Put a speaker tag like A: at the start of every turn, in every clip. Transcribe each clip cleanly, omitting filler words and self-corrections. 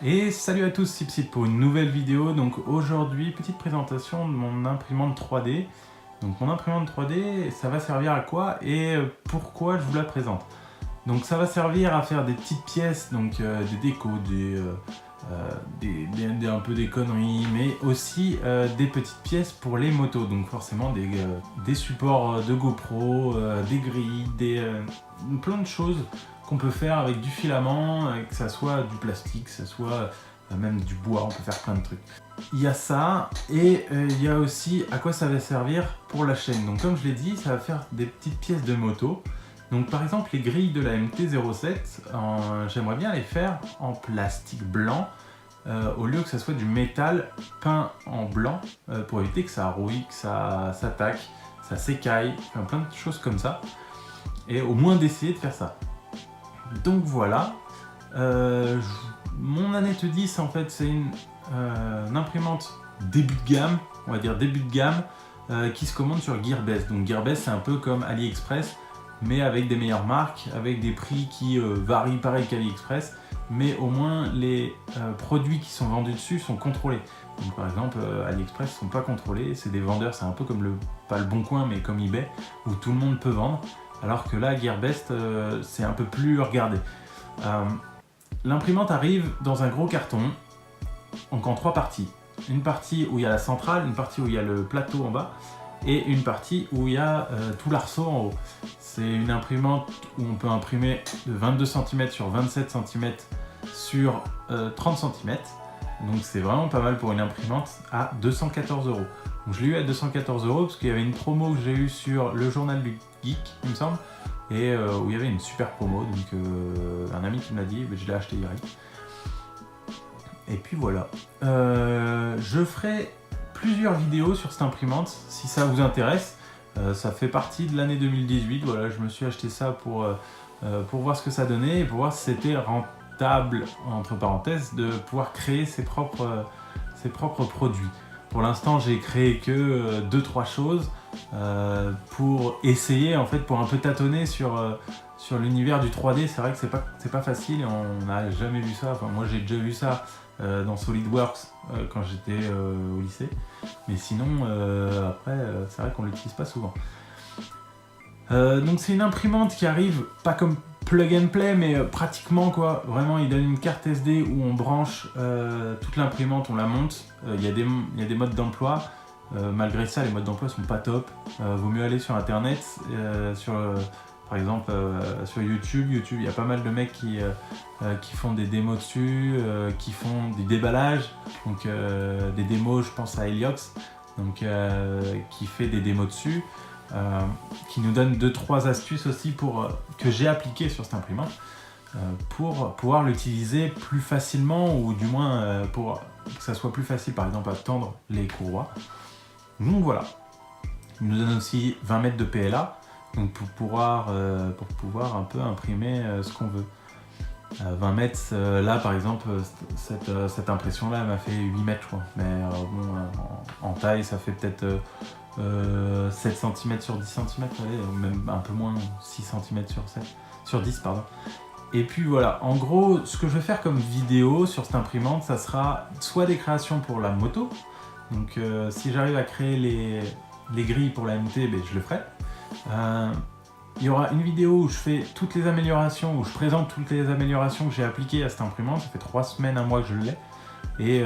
A: Et salut à tous, c'est Psy pour une nouvelle vidéo. Donc aujourd'hui, petite présentation de mon imprimante 3D. Donc mon imprimante 3D, ça va servir à quoi et pourquoi je vous la présente. Donc ça va servir à faire des petites pièces, donc des décos, un peu des conneries, mais aussi des petites pièces pour les motos. Donc forcément des supports de GoPro, des grilles, plein de choses qu'on peut faire avec du filament, que ça soit du plastique, que ça soit même du bois, on peut faire plein de trucs. Il y a ça, et il y a aussi à quoi ça va servir pour la chaîne. Donc comme je l'ai dit, ça va faire des petites pièces de moto. Donc par exemple les grilles de la MT-07, j'aimerais bien les faire en plastique blanc, au lieu que ça soit du métal peint en blanc, pour éviter que ça rouille, que ça s'attaque, ça s'écaille, enfin, plein de choses comme ça. Et au moins d'essayer de faire ça. Donc voilà, mon Nanette 10 en fait c'est une imprimante début de gamme, on va dire début de gamme, qui se commande sur Gearbest. Donc Gearbest c'est un peu comme AliExpress, mais avec des meilleures marques, avec des prix qui varient pareil qu'AliExpress, mais au moins les produits qui sont vendus dessus sont contrôlés. Donc par exemple AliExpress ne sont pas contrôlés, c'est des vendeurs, c'est un peu comme pas le Bon Coin mais comme eBay, où tout le monde peut vendre. Alors que là, Gearbest, c'est un peu plus regardé. L'imprimante arrive dans un gros carton, donc en 3 parties. Une partie où il y a la centrale, une partie où il y a le plateau en bas, et une partie où il y a tout l'arceau en haut. C'est une imprimante où on peut imprimer de 22 cm sur 27 cm sur 30 cm. Donc c'est vraiment pas mal pour une imprimante à 214 €. Donc je l'ai eu à 214 € parce qu'il y avait une promo que j'ai eue sur le journal du geek, il me semble, et où il y avait une super promo, donc un ami qui me l'a dit, je l'ai acheté direct. Et puis voilà. Je ferai plusieurs vidéos sur cette imprimante, si ça vous intéresse. Ça fait partie de l'année 2018, voilà, je me suis acheté ça pour voir ce que ça donnait, et pour voir si c'était rentable, entre parenthèses, de pouvoir créer ses propres produits. Pour l'instant, j'ai créé que 2-3 choses pour essayer, en fait, pour un peu tâtonner sur l'univers du 3D. C'est vrai que c'est pas facile et on n'a jamais vu ça. Enfin, moi, j'ai déjà vu ça dans SolidWorks quand j'étais au lycée. Mais sinon, après, c'est vrai qu'on ne l'utilise pas souvent. Donc c'est une imprimante qui arrive pas comme plug and play, mais pratiquement quoi. Vraiment, il donne une carte SD où on branche toute l'imprimante, on la monte. Il y a des modes d'emploi. Malgré ça, les modes d'emploi sont pas top. Vaut mieux aller sur internet, par exemple sur YouTube. Il y a pas mal de mecs qui font des démos dessus, qui font du déballage. Donc des démos, je pense à Heliox, donc qui fait des démos dessus. Qui nous donne 2-3 astuces aussi que j'ai appliquées sur cette imprimante pour pouvoir l'utiliser plus facilement, ou du moins pour que ça soit plus facile, par exemple à tendre les courroies. Donc voilà, il nous donne aussi 20 mètres de PLA, donc pour pouvoir un peu imprimer ce qu'on veut. 20 mètres, là par exemple, cette impression là elle m'a fait 8 mètres je crois, mais bon, en taille ça fait peut-être 7 cm sur 10 cm, allez, même un peu moins, 6 cm sur 10 pardon. Et puis voilà, en gros ce que je vais faire comme vidéo sur cette imprimante, ça sera soit des créations pour la moto, donc si j'arrive à créer les grilles pour la MT, je le ferai. Il y aura une vidéo où je fais toutes les améliorations, où je présente toutes les améliorations que j'ai appliquées à cette imprimante. Ça fait 3 semaines, 1 mois que je l'ai. Et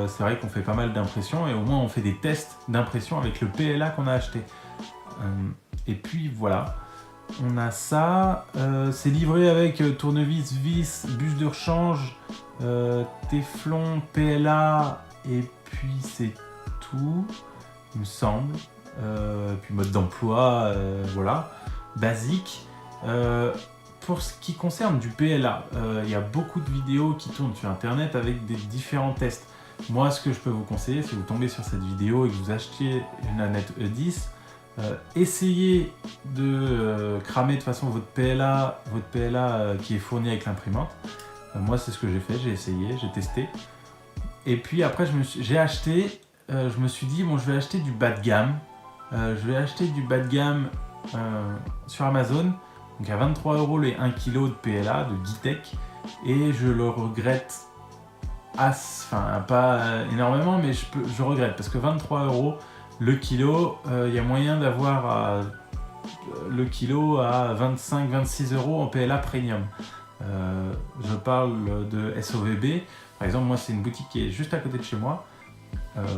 A: c'est vrai qu'on fait pas mal d'impressions, et au moins on fait des tests d'impression avec le PLA qu'on a acheté. Et puis voilà, on a ça. C'est livré avec tournevis, vis, bus de rechange, téflon, PLA, et puis c'est tout, il me semble. Puis mode d'emploi, voilà, basique. Pour ce qui concerne du PLA, il y a beaucoup de vidéos qui tournent sur internet avec des différents tests. Moi, ce que je peux vous conseiller, si vous tombez sur cette vidéo et que vous achetez une Nanette E10, essayez de cramer de façon votre PLA qui est fourni avec l'imprimante. Moi, c'est ce que j'ai fait, j'ai essayé, j'ai testé. Et puis après, j'ai acheté, je me suis dit, bon, je vais acheter du bas de gamme. Je vais acheter du bas de gamme sur Amazon. Donc à 23 € les 1 kg de PLA de Gitech, et je le regrette enfin pas énormément, mais je regrette parce que 23 € le kilo, il y a moyen d'avoir le kilo à 25-26 € en PLA premium. Je parle de SOVB, par exemple, moi c'est une boutique qui est juste à côté de chez moi,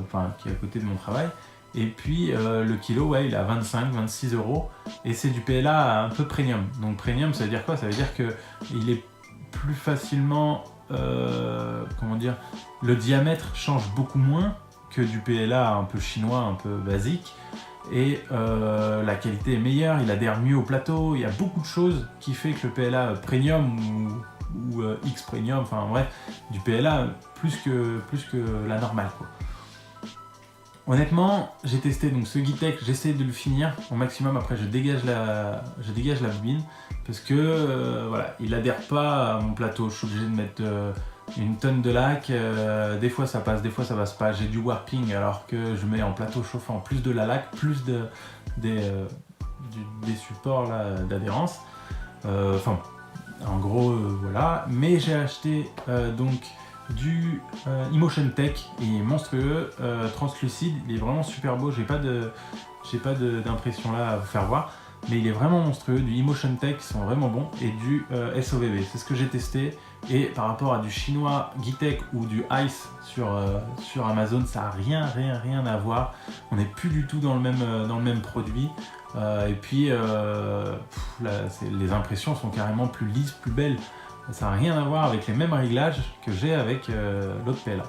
A: enfin qui est à côté de mon travail, et puis le kilo, ouais, il est à 25-26 € et c'est du PLA un peu premium. Donc premium, ça veut dire quoi? Ça veut dire qu'il est plus facilement, comment dire, le diamètre change beaucoup moins que du PLA un peu chinois, un peu basique, et la qualité est meilleure, il adhère mieux au plateau, il y a beaucoup de choses qui fait que le PLA premium ou X premium, enfin bref, du PLA plus que la normale, quoi. Honnêtement, j'ai testé donc ce Gitech, j'essaie de le finir au maximum, après je dégage la bobine parce que voilà, il adhère pas à mon plateau, je suis obligé de mettre une tonne de laque, des fois ça passe, des fois ça passe pas, j'ai du warping alors que je mets en plateau chauffant plus de la laque, plus des supports d'adhérence, enfin en gros voilà, mais j'ai acheté donc du Emotion Tech, il est monstrueux, translucide, il est vraiment super beau, j'ai pas d'impression là à vous faire voir, mais il est vraiment monstrueux, du Emotion Tech, ils sont vraiment bons, et du SOVB, c'est ce que j'ai testé, et par rapport à du chinois Gitech ou du Ice sur Amazon, ça n'a rien à voir, on n'est plus du tout dans le même produit, et puis les impressions sont carrément plus lisses, plus belles. Ça n'a rien à voir avec les mêmes réglages que j'ai avec l'autre PLA.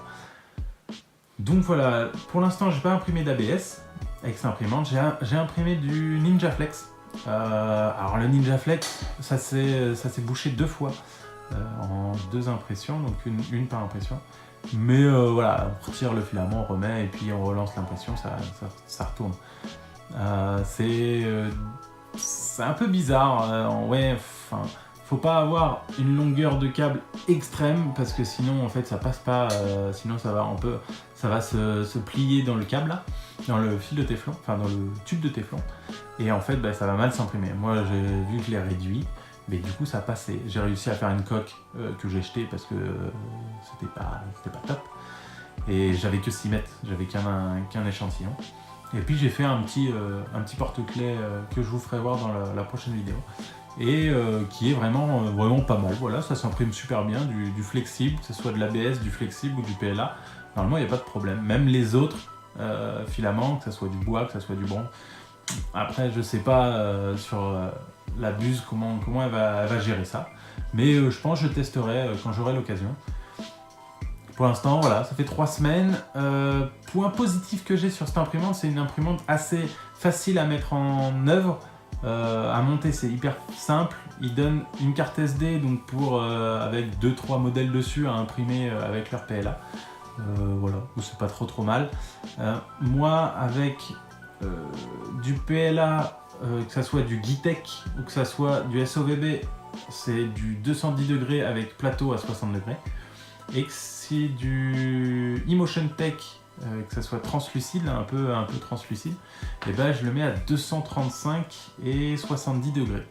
A: Donc voilà, pour l'instant j'ai pas imprimé d'ABS avec cette imprimante, j'ai imprimé du Ninja Flex. Alors le Ninja Flex, ça s'est bouché 2 fois en 2 impressions, donc une par impression. Mais voilà, on retire le filament, on remet et puis on relance l'impression, ça retourne. C'est un peu bizarre, ouais, enfin... Faut pas avoir une longueur de câble extrême parce que sinon en fait ça passe pas, sinon ça va se plier dans le câble là, dans le fil de téflon, enfin dans le tube de téflon, et en fait ça va mal s'imprimer. Moi j'ai vu que je l'ai réduit, mais du coup ça passait. J'ai réussi à faire une coque que j'ai jetée parce que c'était pas top, et j'avais que 6 mètres, j'avais qu'un échantillon. Et puis j'ai fait un petit porte-clés que je vous ferai voir dans la prochaine vidéo. Et qui est vraiment pas mal. Voilà, ça s'imprime super bien, du flexible, que ce soit de l'ABS, du flexible ou du PLA. Normalement, il n'y a pas de problème. Même les autres filaments, que ce soit du bois, que ce soit du bronze. Après, je sais pas sur la buse comment elle va gérer ça. Mais je pense que je testerai quand j'aurai l'occasion. Pour l'instant, voilà, ça fait 3 semaines. Point positif que j'ai sur cette imprimante, c'est une imprimante assez facile à mettre en œuvre. À monter, c'est hyper simple. Ils donnent une carte SD donc avec 2-3 modèles dessus à imprimer avec leur PLA. Voilà, c'est pas trop mal. Moi, avec du PLA, que ça soit du Gitech ou que ça soit du SOVB, c'est du 210 degrés avec plateau à 60 degrés. Et que c'est du Emotion Tech, que ça soit translucide, un peu translucide, et ben je le mets à 235 et 70 degrés.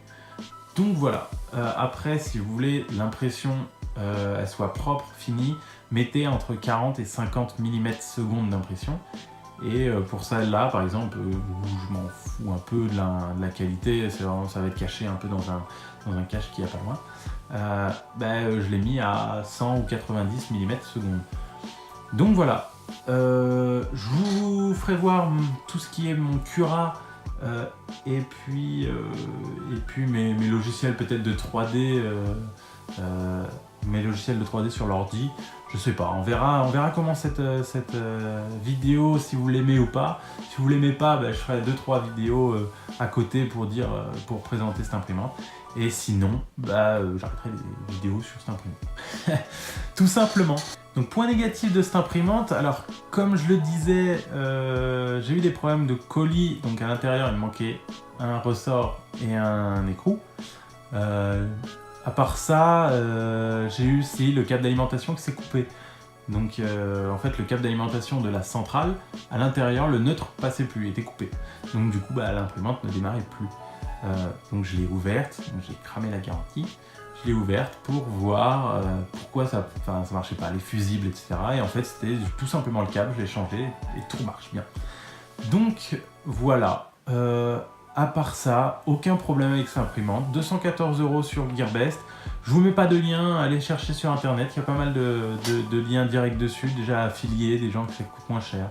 A: Donc voilà, après si vous voulez l'impression elle soit propre, finie, mettez entre 40 et 50 mm/s d'impression. Et pour celle-là, par exemple, où je m'en fous un peu de la qualité, ça va être caché un peu dans un cache qui est pas loin, je l'ai mis à 100 ou 90 mm/s. Donc voilà, je vous ferai voir tout ce qui est mon Cura et puis mes logiciels peut-être de 3D, mes logiciels de 3D sur l'ordi. Je sais pas, on verra comment cette vidéo, si vous l'aimez ou pas. Si vous l'aimez pas, je ferai 2-3 vidéos à côté pour présenter cette imprimante. Et sinon, j'arrêterai des vidéos sur cette imprimante. Tout simplement. Donc point négatif de cette imprimante, alors comme je le disais, j'ai eu des problèmes de colis, donc à l'intérieur il me manquait un ressort et un écrou. À part ça, j'ai eu aussi le câble d'alimentation qui s'est coupé. Donc en fait le câble d'alimentation de la centrale, à l'intérieur le neutre passait plus, était coupé. Donc du coup l'imprimante ne démarrait plus. Donc je l'ai ouverte, j'ai cramé la garantie, je l'ai ouverte pour voir pourquoi ça marchait pas, les fusibles, etc. Et en fait, c'était tout simplement le câble, je l'ai changé et tout marche bien. Donc voilà, à part ça, aucun problème avec cette imprimante. 214 € sur Gearbest. Je vous mets pas de lien, allez chercher sur internet, il y a pas mal de liens directs dessus, déjà affiliés, des gens que ça coûte moins cher.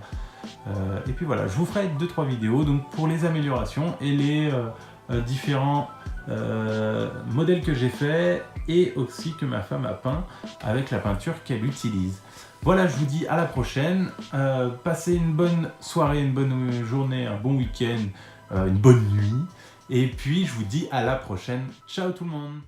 A: Et puis voilà, je vous ferai 2-3 vidéos donc pour les améliorations et les différents modèles que j'ai fait et aussi que ma femme a peint avec la peinture qu'elle utilise. Voilà, je vous dis à la prochaine. Passez une bonne soirée, une bonne journée, un bon week-end, une bonne nuit. Et puis je vous dis à la prochaine. Ciao tout le monde!